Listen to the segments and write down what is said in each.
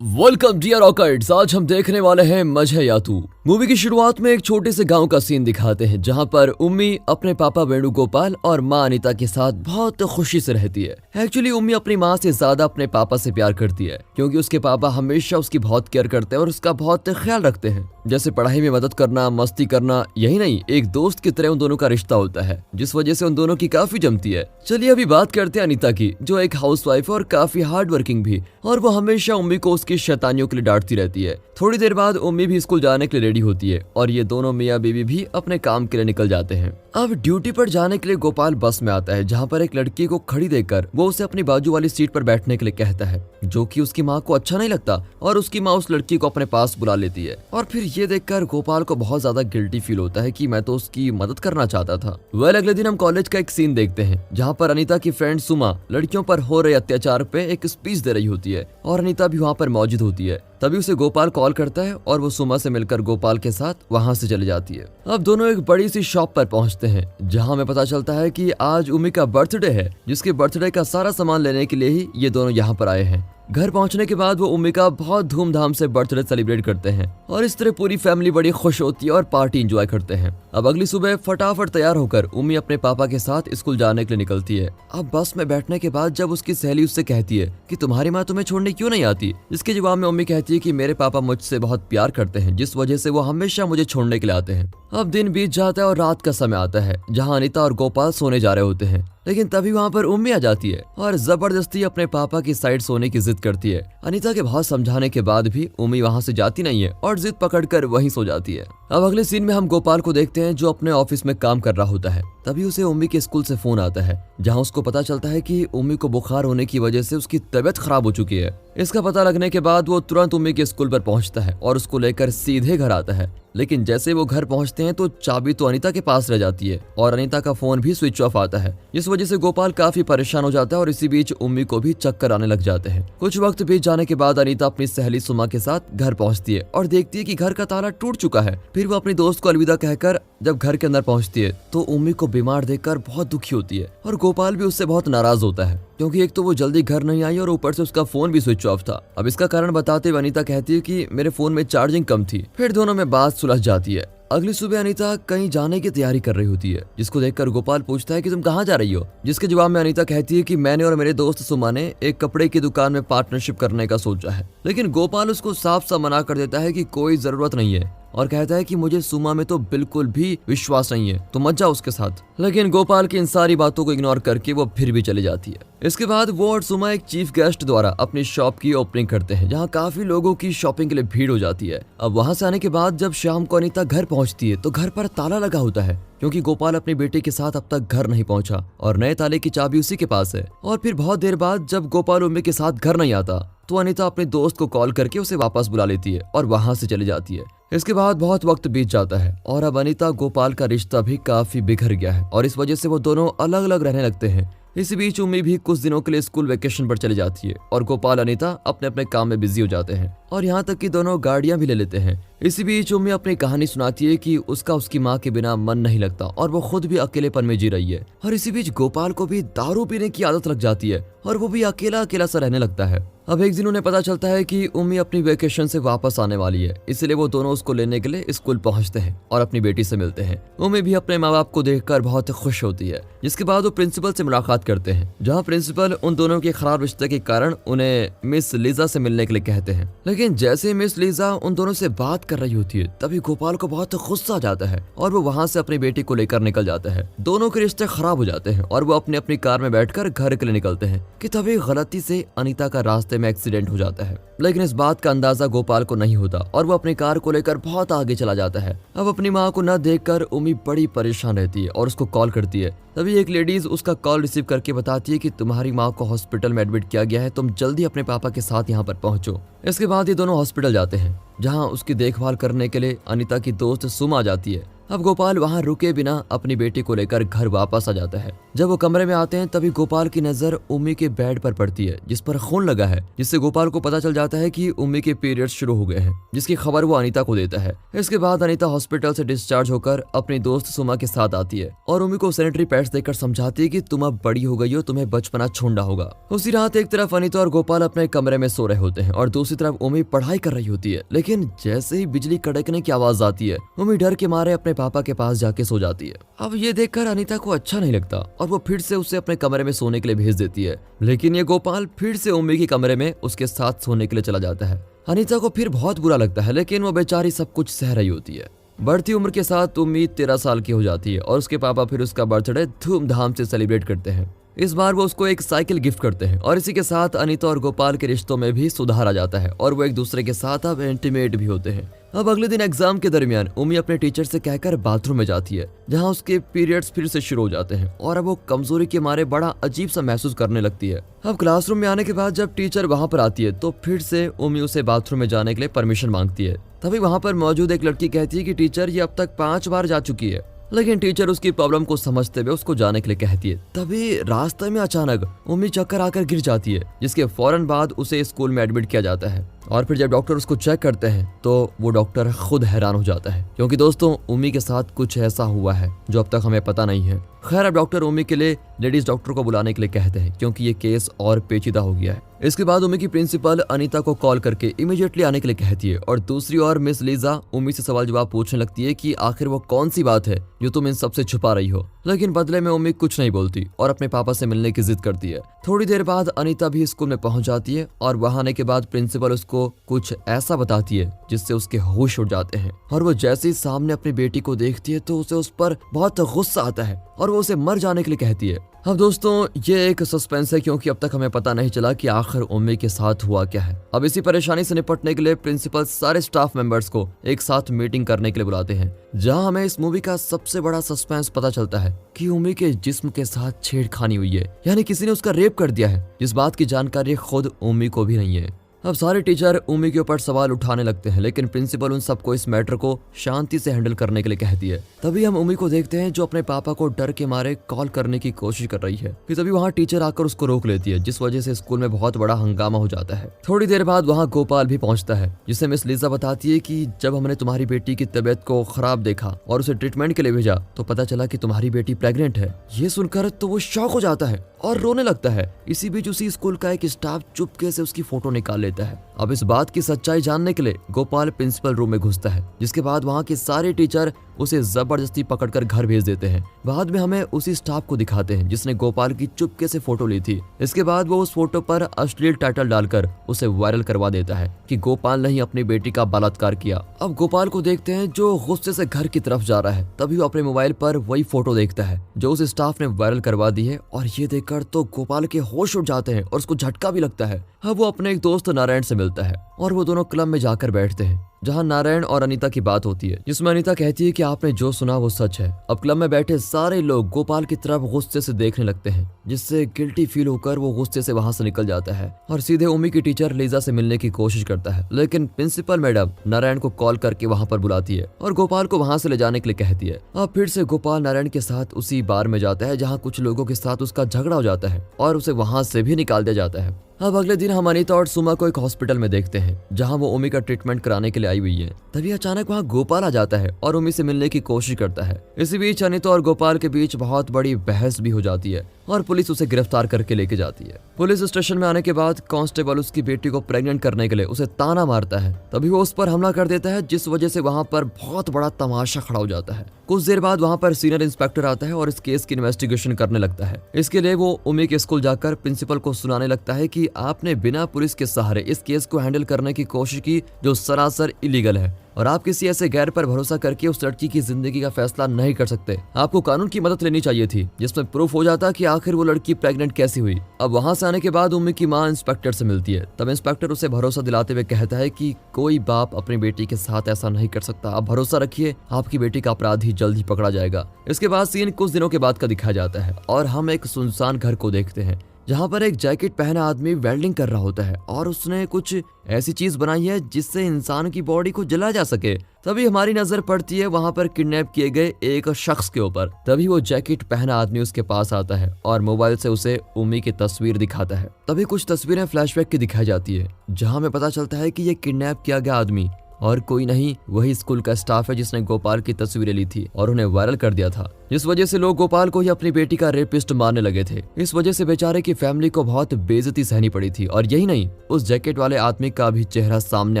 Welcome dear rockets. आज हम देखने वाले हैं मजे या तू। मूवी की शुरुआत में एक छोटे से गांव का सीन दिखाते हैं जहां पर उम्मी अपने पापा वेणुगोपाल और माँ अनीता के साथ बहुत खुशी से रहती है। एक्चुअली उम्मी अपनी माँ से ज्यादा अपने पापा से प्यार करती है क्योंकि उसके पापा हमेशा उसकी बहुत केयर करते हैं और उसका बहुत ख्याल रखते हैं। जैसे पढ़ाई में मदद करना, मस्ती करना, यही नहीं एक दोस्त की तरह उन दोनों का रिश्ता होता है जिस वजह से उन दोनों की काफी जमती है। चलिए अभी बात करते हैं अनीता की, जो एक हाउसवाइफ है और काफी हार्ड वर्किंग भी, और वो हमेशा उम्मी को उसकी शैतानियों के लिए डांटती रहती है। थोड़ी देर बाद उम्मी भी स्कूल जाने के लिए रेडी होती है और ये दोनों मियाँ बीवी भी अपने काम के लिए निकल जाते हैं। अब ड्यूटी पर जाने के लिए गोपाल बस में आता है जहाँ पर एक लड़की को खड़ी देखकर वो उसे अपनी बाजू वाली सीट पर बैठने के लिए कहता है, जो कि उसकी माँ को अच्छा नहीं लगता और उसकी माँ उस लड़की को अपने पास बुला लेती है। और फिर ये देखकर गोपाल को बहुत ज्यादा गिल्टी फील होता है कि मैं तो उसकी मदद करना चाहता था। अगले दिन हम कॉलेज का एक सीन देखते हैं जहाँ पर अनीता की फ्रेंड सुमा लड़कियों पर हो रहे अत्याचार पे एक स्पीच दे रही होती है और अनीता भी वहाँ पर मौजूद होती है। तभी उसे गोपाल कॉल करता है और वो सुमा से मिलकर गोपाल के साथ वहाँ से चली जाती है। अब दोनों एक बड़ी सी शॉप पर पहुँचते हैं जहाँ हमें पता चलता है कि आज उम्मी का बर्थडे है, जिसके बर्थडे का सारा सामान लेने के लिए ही ये दोनों यहाँ पर आए हैं। घर पहुंचने के बाद वो उम्मी का बहुत धूमधाम से बर्थडे सेलिब्रेट करते हैं और इस तरह पूरी फैमिली बड़ी खुश होती है और पार्टी एंजॉय करते हैं। अब अगली सुबह फटाफट तैयार होकर उम्मी अपने पापा के साथ स्कूल जाने के लिए निकलती है। अब बस में बैठने के बाद जब उसकी सहेली उससे कहती है कि तुम्हारी माँ तुम्हें छोड़ने क्यों नहीं आती, इसके जवाब में उम्मी कहती है कि मेरे पापा मुझसे बहुत प्यार करते हैं जिस वजह से वो हमेशा मुझे छोड़ने के लिए आते हैं। अब दिन बीत जाता है और रात का समय आता है जहाँ अनीता और गोपाल सोने जा रहे होते हैं, लेकिन तभी वहाँ पर उम्मी आ जाती है और जबरदस्ती अपने पापा की साइड सोने की जिद करती है। अनीता के बहुत समझाने के बाद भी उम्मी वहाँ से जाती नहीं है और जिद पकड़कर वहीं सो जाती है। अब अगले सीन में हम गोपाल को देखते हैं जो अपने ऑफिस में काम कर रहा होता है। तभी उसे उम्मी के स्कूल से फोन आता है जहाँ उसको पता चलता है कि उम्मी को बुखार होने की वजह से उसकी तबीयत खराब हो चुकी है। इसका पता लगने के बाद वो तुरंत उम्मी के स्कूल पर पहुंचता है और उसको लेकर सीधे घर आता है। लेकिन जैसे वो घर पहुंचते हैं तो चाबी तो अनीता के पास रह जाती है और अनीता का फोन भी स्विच ऑफ आता है, जिस वजह से गोपाल काफी परेशान हो जाता है और इसी बीच उम्मी को भी चक्कर आने लग जाते हैं। कुछ वक्त बीत जाने के बाद अनीता अपनी सहेली सुमा के साथ घर पहुंचती है और देखती है कि घर का ताला टूट चुका है। फिर वो अपनी दोस्त को अलविदा कहकर जब घर के अंदर पहुंचती है तो उम्मी को बीमार देखकर बहुत दुखी होती है और गोपाल भी उससे बहुत नाराज होता है क्योंकि एक तो वो जल्दी घर नहीं आई और ऊपर से उसका फोन भी स्विच ऑफ था। अब इसका कारण बताते हुए अनीता कहती है कि मेरे फोन में चार्जिंग कम थी। फिर दोनों में बात सुलझ जाती है। अगली सुबह अनीता कहीं जाने की तैयारी कर रही होती है, जिसको देखकर गोपाल पूछता है कि तुम कहाँ जा रही हो, जिसके जवाब में अनीता कहती है कि मैंने और मेरे दोस्त सुमा ने एक कपड़े की दुकान में पार्टनरशिप करने का सोचा है। लेकिन गोपाल उसको साफ साफ मना कर देता है कि कोई जरूरत नहीं है और कहता है कि मुझे सुमा में तो बिल्कुल भी विश्वास नहीं है, तो मत जाओ उसके साथ। लेकिन गोपाल की इन सारी बातों को इग्नोर करके वो फिर भी चली जाती है। इसके बाद वो और सुमा एक चीफ गेस्ट द्वारा अपनी शॉप की ओपनिंग करते हैं जहाँ काफी लोगों की शॉपिंग के लिए भीड़ हो जाती है। अब वहाँ से आने के बाद जब शाम को अनीता घर पहुँचती है तो घर पर ताला लगा होता है क्योंकि गोपाल अपनी बेटे के साथ अब तक घर नहीं पहुंचा और नए ताले की चाबी उसी के पास है। और फिर बहुत देर बाद जब गोपाल उम्मी के साथ घर नहीं आता तो अनीता अपने दोस्त को कॉल करके उसे वापस बुला लेती है और वहां से चली जाती है। इसके बाद बहुत वक्त बीत जाता है और अब अनीता गोपाल का रिश्ता भी काफी बिखर गया है और इस वजह से वो दोनों अलग अलग रहने लगते हैं। इसी बीच उम्मी भी कुछ दिनों के लिए स्कूल वेकेशन पर चली जाती है और गोपाल अनीता अपने अपने काम में बिजी हो जाते हैं और यहाँ तक कि दोनों गाड़ियां भी ले लेते हैं। इसी बीच उम्मी अपनी कहानी सुनाती है कि उसका उसकी माँ के बिना मन नहीं लगता और वो खुद भी अकेलेपन में जी रही है। और इसी बीच गोपाल को भी दारू पीने की आदत लग जाती है और वो भी अकेला अकेला सा रहने लगता है। अब एक दिन उन्हें पता चलता है कि उम्मी अपनी वेकेशन से वापस आने वाली है, इसलिए वो दोनों उसको लेने के लिए स्कूल पहुंचते हैं और अपनी बेटी से मिलते हैं। उम्मी भी अपने माँ बाप को देखकर बहुत खुश होती है, जिसके बाद वो प्रिंसिपल से मुलाकात करते हैं जहाँ प्रिंसिपल उन दोनों के खराब रिश्ते के कारण उन्हें मिस लीजा से मिलने के लिए कहते हैं। लेकिन जैसे मिस लीजा उन दोनों से बात कर रही होती है तभी गोपाल को बहुत गुस्सा आ जाता है और वो वहाँ से अपनी बेटी को लेकर निकल जाता है। दोनों के रिश्ते खराब हो जाते हैं और वो अपनी अपनी कार में बैठकर घर के लिए निकलते हैं कि तभी गलती से अनीता का रास्ते में एक्सीडेंट हो जाता है। लेकिन इस बात का अंदाजा गोपाल को नहीं होता और वो अपनी कार को लेकर बहुत आगे चला जाता है। अब अपनी माँ को न देखकर उम्मी बड़ी परेशान रहती है और उसको कॉल करती है। तभी एक लेडीज उसका कॉल रिसीव करके बताती है कि तुम्हारी माँ को हॉस्पिटल में एडमिट किया गया है, तुम जल्दी अपने पापा के साथ यहाँ पर पहुंचो। इसके बाद ये दोनों हॉस्पिटल जाते हैं जहाँ उसकी देखभाल करने के लिए अनीता की दोस्त सुमा जाती है अब गोपाल वहाँ रुके बिना अपनी बेटी को लेकर घर वापस आ जाता है। जब वो कमरे में आते हैं तभी गोपाल की नजर उम्मी के बेड पर पड़ती है जिस पर खून लगा है, जिससे गोपाल को पता चल जाता है कि उम्मी के पीरियड्स शुरू हो गए हैं, जिसकी खबर वो अनीता को देता है। इसके बाद अनीता हॉस्पिटल से डिस्चार्ज होकर अपनी दोस्त सुमा के साथ आती है और उम्मी को सैनिटरी पैड्स देकर समझाती है कि तुम अब बड़ी हो गई हो, तुम्हें बचपना छोड़ना होगा। उसी रात एक तरफ अनीता और गोपाल अपने कमरे में सो रहे होते हैं और दूसरी तरफ उम्मी पढ़ाई कर रही होती है। लेकिन जैसे ही बिजली कड़कने की आवाज आती है उम्मी डर के मारे अपने पापा के पास जाके सो जाती है। अब ये देखकर अनीता को अच्छा नहीं लगता और वो फिर से उसे अपने कमरे में सोने के लिए भेज देती है। लेकिन ये गोपाल फिर से उम्मी के कमरे में उसके साथ सोने के लिए चला जाता है। अनीता को फिर बहुत बुरा लगता है, लेकिन वो बेचारी सब कुछ सह रही होती है। बढ़ती उम्र के साथ उम्मी 13 साल की हो जाती है और उसके पापा फिर उसका बर्थडे धूमधाम से सेलिब्रेट करते हैं। इस बार वो उसको एक साइकिल गिफ्ट करते हैं और इसी के साथ अनीता और गोपाल के रिश्तों में भी सुधार आ जाता है और वो एक दूसरे के साथ अब इंटीमेट भी होते हैं। अब अगले दिन एग्जाम के दरमियान उम्मी अपने टीचर से कहकर बाथरूम में जाती है जहां उसके पीरियड्स फिर से शुरू हो जाते हैं और अब वो कमजोरी के मारे बड़ा अजीब सा महसूस करने लगती है। अब क्लासरूम में आने के बाद जब टीचर वहां पर आती है तो फिर से उम्मी उसे बाथरूम में जाने के लिए परमिशन मांगती है। तभी वहां पर मौजूद एक लड़की कहती है कि टीचर ये अब तक 5 बार जा चुकी है, लेकिन टीचर उसकी प्रॉब्लम को समझते हुए उसको जाने के लिए कहती है। तभी रास्ते में अचानक उम्मी चक्कर आकर गिर जाती है, जिसके फौरन बाद उसे स्कूल में एडमिट किया जाता है और फिर जब डॉक्टर उसको चेक करते हैं तो वो डॉक्टर खुद हैरान हो जाता है, क्योंकि दोस्तों उम्मी के साथ कुछ ऐसा हुआ है जो अब तक हमें पता नहीं है। खैर अब डॉक्टर उम्मी के लिए लेडीज डॉक्टर को बुलाने के लिए कहते हैं क्योंकि ये केस और पेचीदा हो गया है। इसके बाद उम्मी की प्रिंसिपल अनीता को कॉल करके इमीडिएटली आने के लिए कहती है और दूसरी ओर मिस लीजा उम्मी से सवाल जवाब पूछने लगती है कि आखिर वो कौन सी बात है जो तुम इन सबसे छुपा रही हो। लेकिन बदले में उम्मी कुछ नहीं बोलती और अपने पापा से मिलने की जिद करती है। थोड़ी देर बाद अनीता भी स्कूल में पहुंच जाती है और वहां आने के बाद प्रिंसिपल उसको कुछ ऐसा बताती है जिससे उसके होश उड़ जाते हैं और वो जैसे ही सामने अपनी बेटी को देखती है तो उसे उस पर बहुत गुस्सा आता है और वो उसे मर जाने के लिए कहती है। अब दोस्तों ये एक सस्पेंस है क्योंकि अब तक हमें पता नहीं चला कि आखिर उम्मी के साथ हुआ क्या है। अब इसी परेशानी से निपटने के लिए प्रिंसिपल सारे स्टाफ मेंबर्स को एक साथ मीटिंग करने के लिए बुलाते हैं, जहां हमें इस मूवी का सबसे बड़ा सस्पेंस पता चलता है कि उम्मी के जिस्म के साथ छेड़खानी हुई है, यानी किसी ने उसका रेप कर दिया है, जिस बात की जानकारी खुद उम्मी को भी नहीं है। अब सारे टीचर उम्मी के ऊपर सवाल उठाने लगते हैं, लेकिन प्रिंसिपल उन सबको इस मैटर को शांति से हैंडल करने के लिए कहती है। तभी हम उम्मी को देखते हैं जो अपने पापा को डर के मारे कॉल करने की कोशिश कर रही है। फिर तभी वहाँ टीचर आकर उसको रोक लेती है, जिस वजह से स्कूल में बहुत बड़ा हंगामा हो जाता है। थोड़ी देर बाद वहाँ गोपाल भी पहुंचता है, जिसे मिस लीजा बताती है कि जब हमने तुम्हारी बेटी की तबीयत को खराब देखा और उसे ट्रीटमेंट के लिए भेजा तो पता चला कि तुम्हारी बेटी प्रेग्नेंट है। ये सुनकर तो वो शॉक हो जाता है और रोने लगता है। इसी बीच उसी स्कूल का एक स्टाफ चुपके से उसकी फोटो निकाल लेता है। अब इस बात की सच्चाई जानने के लिए गोपाल प्रिंसिपल रूम में घुसता है, जिसके बाद वहाँ के सारे टीचर उसे जबरदस्ती पकड़कर घर भेज देते हैं। बाद में हमें उसी स्टाफ को दिखाते हैं जिसने गोपाल की चुपके से फोटो ली थी। इसके बाद वो उस फोटो पर अश्लील टाइटल डालकर उसे वायरल करवा देता है कि गोपाल ने ही अपनी बेटी का बलात्कार किया। अब गोपाल को देखते हैं जो गुस्से से घर की तरफ जा रहा है, तभी वो अपने मोबाइल पर वही फोटो देखता है जो उस स्टाफ ने वायरल करवा दी है और ये देखकर तो गोपाल के होश उड़ जाते हैं और उसको झटका भी लगता है। अब वो अपने एक दोस्त नारायण से मिलता है और वो दोनों क्लब में जाकर बैठते हैं, जहां नारायण और अनीता की बात होती है, जिसमें अनीता कहती है कि आपने जो सुना वो सच है। अब क्लब में बैठे सारे लोग गोपाल की तरफ गुस्से से देखने लगते हैं, जिससे गिल्टी फील होकर वो गुस्से से वहां से निकल जाता है और सीधे उम्मी की टीचर लीजा से मिलने की कोशिश करता है। लेकिन प्रिंसिपल मैडम नारायण को कॉल करके वहां पर बुलाती है और गोपाल को वहां से ले जाने के लिए कहती है। अब फिर से गोपाल नारायण के साथ उसी बार में जाता है जहाँ कुछ लोगों के साथ उसका झगड़ा हो जाता है और उसे वहां से भी निकाल दिया जाता है। अब अगले दिन हम अनीता और सुमा को एक हॉस्पिटल में देखते हैं, जहां वो उम्मी का ट्रीटमेंट कराने के लिए आई हुई है। तभी अचानक वहां गोपाल आ जाता है और उम्मी से मिलने की कोशिश करता है। इसी बीच अनीता और गोपाल के बीच बहुत बड़ी बहस भी हो जाती है और पुलिस उसे गिरफ्तार करके लेके जाती है। पुलिस स्टेशन में आने के बाद कांस्टेबल उसकी बेटी को प्रेग्नेंट करने के लिए उसे ताना मारता है। तभी वो उस पर हमला कर देता है, जिस वजह से वहां पर बहुत बड़ा तमाशा खड़ा हो जाता है। कुछ देर बाद वहां पर सीनियर इंस्पेक्टर आता है और इस केस की इन्वेस्टिगेशन करने लगता है। इसके लिए वो उम्मी के स्कूल जाकर प्रिंसिपल को सुनाने लगता है कि आपने बिना पुलिस के सहारे इस केस को हैंडल करने की कोशिश की, जो सरासर इलीगल है और आप किसी ऐसे गैर पर भरोसा करके उस लड़की की जिंदगी का फैसला नहीं कर सकते। आपको कानून की मदद लेनी चाहिए थी, जिसमें प्रूफ हो जाता कि आखिर वो लड़की प्रेग्नेंट कैसी हुई। अब वहां से आने के बाद उम्मी की मां इंस्पेक्टर से मिलती है। तब इंस्पेक्टर उसे भरोसा दिलाते हुए कहता है कि कोई बाप अपनी बेटी के साथ ऐसा नहीं कर सकता, आप भरोसा रखिए, आपकी बेटी का अपराधी जल्द ही पकड़ा जाएगा। इसके बाद सीन कुछ दिनों के बाद का दिखाया जाता है और हम एक सुनसान घर को देखते हैं, जहाँ पर एक जैकेट पहना आदमी वेल्डिंग कर रहा होता है और उसने कुछ ऐसी चीज बनाई है जिससे इंसान की बॉडी को जला जा सके। तभी हमारी नजर पड़ती है वहाँ पर किडनैप किए गए एक शख्स के ऊपर। तभी वो जैकेट पहना आदमी उसके पास आता है और मोबाइल से उसे उम्मी की तस्वीर दिखाता है। तभी कुछ तस्वीरें फ्लैशबैक की दिखाई जाती है, जहाँ हमें पता चलता है कि ये किडनैप किया गया आदमी और कोई नहीं, वही स्कूल का स्टाफ है जिसने गोपाल की तस्वीरें ली थी और उन्हें वायरल कर दिया था। इस वजह से लोग गोपाल को ही अपनी बेटी का रेपिस्ट मानने लगे थे। इस वजह से बेचारे की फैमिली को बहुत बेइज्जती सहनी पड़ी थी। और यही नहीं, उस जैकेट वाले आदमी का भी चेहरा सामने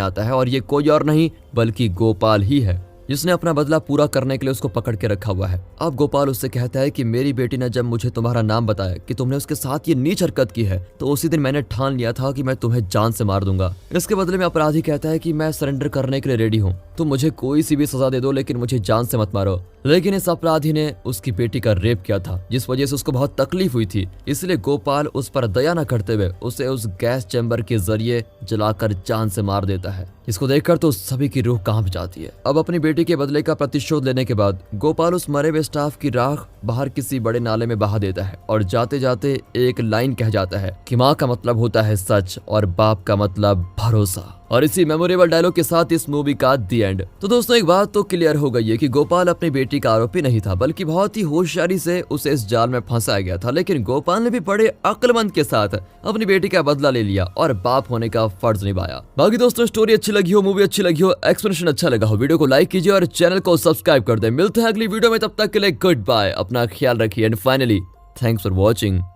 आता है और ये कोई और नहीं बल्कि गोपाल ही है, जिसने अपना बदला पूरा करने के लिए उसको पकड़ के रखा हुआ है। अब गोपाल उससे कहता है कि मेरी बेटी ने जब मुझे तुम्हारा नाम बताया कि तुमने उसके साथ ये नीच हरकत की है, तो उसी दिन मैंने ठान लिया था कि मैं तुम्हें जान से मार दूंगा। इसके बदले में अपराधी कहता है कि मैं सरेंडर करने के लिए रेडी हूँ, तुम मुझे कोई सी भी सजा दे दो लेकिन मुझे जान से मत मारो। लेकिन इस अपराधी ने उसकी बेटी का रेप किया था, जिस वजह से उसको बहुत तकलीफ हुई थी। इसलिए गोपाल उस पर दया न करते हुए उसे उस गैस चैम्बर के जरिए जलाकर जान से मार देता है। इसको देखकर तो सभी की रूह कांप जाती है। अब अपनी बेटी के बदले का प्रतिशोध लेने के बाद गोपाल उस मरे हुए स्टाफ की राख बाहर किसी बड़े नाले में बहा देता है और जाते जाते एक लाइन कह जाता है कि माँ का मतलब होता है सच और बाप का मतलब भरोसा। और इसी मेमोरेबल डायलॉग के साथ इस मूवी का दी एंड। तो दोस्तों एक बात तो क्लियर हो गई है कि गोपाल अपनी बेटी का आरोपी नहीं था, बल्कि बहुत ही होशियारी से उसे इस जाल में फंसाया गया था। लेकिन गोपाल ने भी बड़े अक्लमंद के साथ अपनी बेटी का बदला ले लिया और बाप होने का फर्ज निभाया। बाकी दोस्तों स्टोरी अच्छी लगी हो, मूवी अच्छी लगी हो, एक्सप्लेनेशन अच्छा लगा हो, वीडियो को लाइक कीजिए और चैनल को सब्सक्राइब कर दे। मिलते हैं अगली वीडियो में, तब तक के लिए गुड बाय, अपना ख्याल रखिए and finally thanks for watching.